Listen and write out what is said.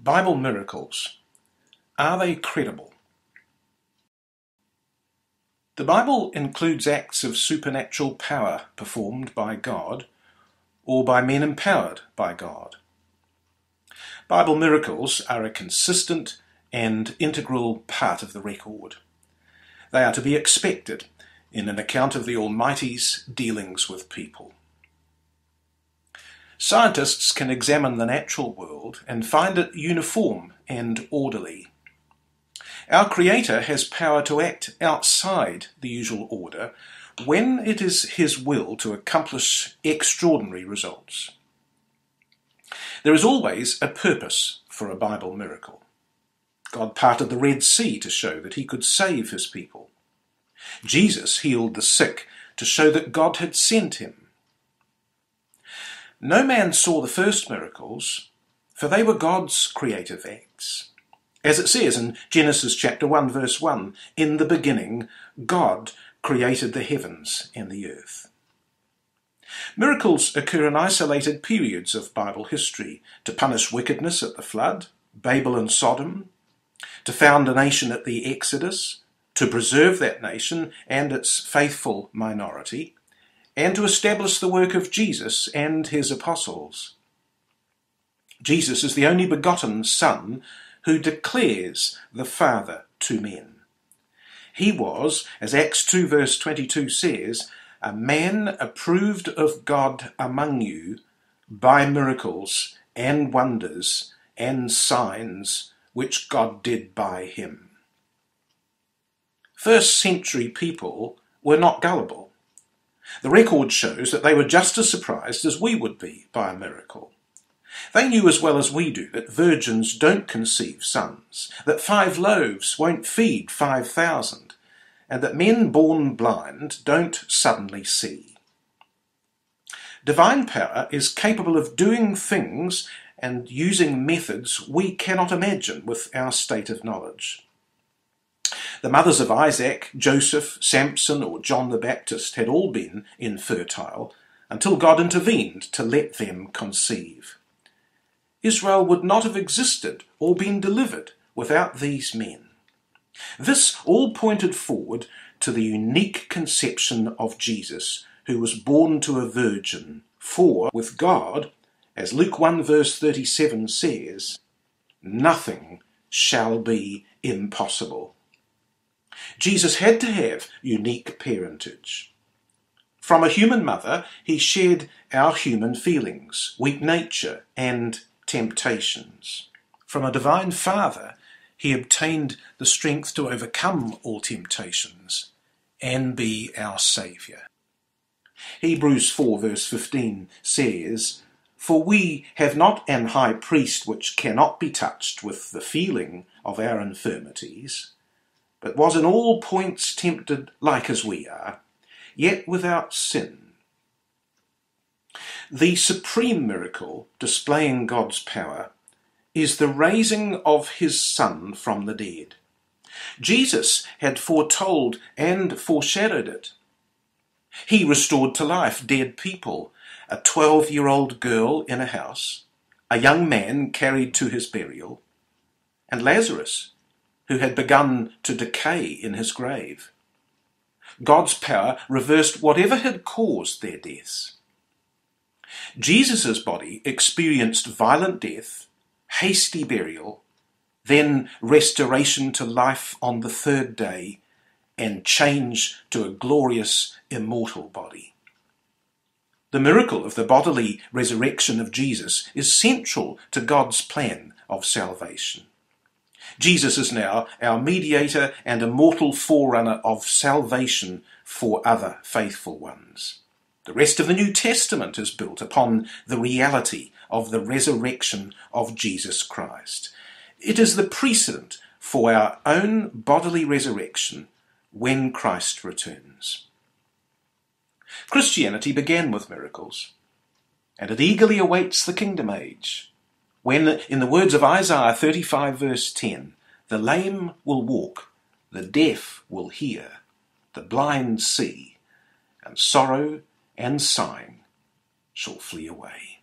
Bible miracles, are they credible? The Bible includes acts of supernatural power performed by God or by men empowered by God. Bible miracles are a consistent and integral part of the record. They are to be expected in an account of the Almighty's dealings with people. Scientists can examine the natural world and find it uniform and orderly. Our Creator has power to act outside the usual order when it is His will to accomplish extraordinary results. There is always a purpose for a Bible miracle. God parted the Red Sea to show that He could save His people. Jesus healed the sick to show that God had sent Him. No man saw the first miracles, for they were God's creative acts. As it says in Genesis chapter 1 verse 1, "In the beginning God created the heavens and the earth." Miracles occur in isolated periods of Bible history: to punish wickedness at the flood, Babel and Sodom, to found a nation at the Exodus, to preserve that nation and its faithful minority, and to establish the work of Jesus and His apostles. Jesus is the only begotten Son who declares the Father to men. He was, as Acts 2 verse 22 says, a man approved of God among you by miracles and wonders and signs which God did by Him. First century people were not gullible. The record shows that they were just as surprised as we would be by a miracle. They knew as well as we do that virgins don't conceive sons, that 5 loaves won't feed 5,000, and that men born blind don't suddenly see. Divine power is capable of doing things and using methods we cannot imagine with our state of knowledge. The mothers of Isaac, Joseph, Samson, or John the Baptist had all been infertile until God intervened to let them conceive. Israel would not have existed or been delivered without these men. This all pointed forward to the unique conception of Jesus, who was born to a virgin, for with God, as Luke 1 verse 37 says, nothing shall be impossible. Jesus had to have unique parentage. From a human mother, He shared our human feelings, weak nature, and temptations. From a divine Father, He obtained the strength to overcome all temptations and be our Saviour. Hebrews 4 verse 15 says, "For we have not an high priest which cannot be touched with the feeling of our infirmities, but was in all points tempted like as we are, yet without sin." The supreme miracle displaying God's power is the raising of His Son from the dead. Jesus had foretold and foreshadowed it. He restored to life dead people, a 12-year-old girl in a house, a young man carried to his burial, and Lazarus, who had begun to decay in his grave. God's power reversed whatever had caused their deaths. Jesus' body experienced violent death, hasty burial, then restoration to life on the 3rd day, and change to a glorious, immortal body. The miracle of the bodily resurrection of Jesus is central to God's plan of salvation. Jesus is now our mediator and immortal forerunner of salvation for other faithful ones. The rest of the New Testament is built upon the reality of the resurrection of Jesus Christ. It is the precedent for our own bodily resurrection when Christ returns. Christianity began with miracles, and it eagerly awaits the kingdom age, when, in the words of Isaiah 35 verse 10, the lame will walk, the deaf will hear, the blind see, and sorrow and sighing shall flee away.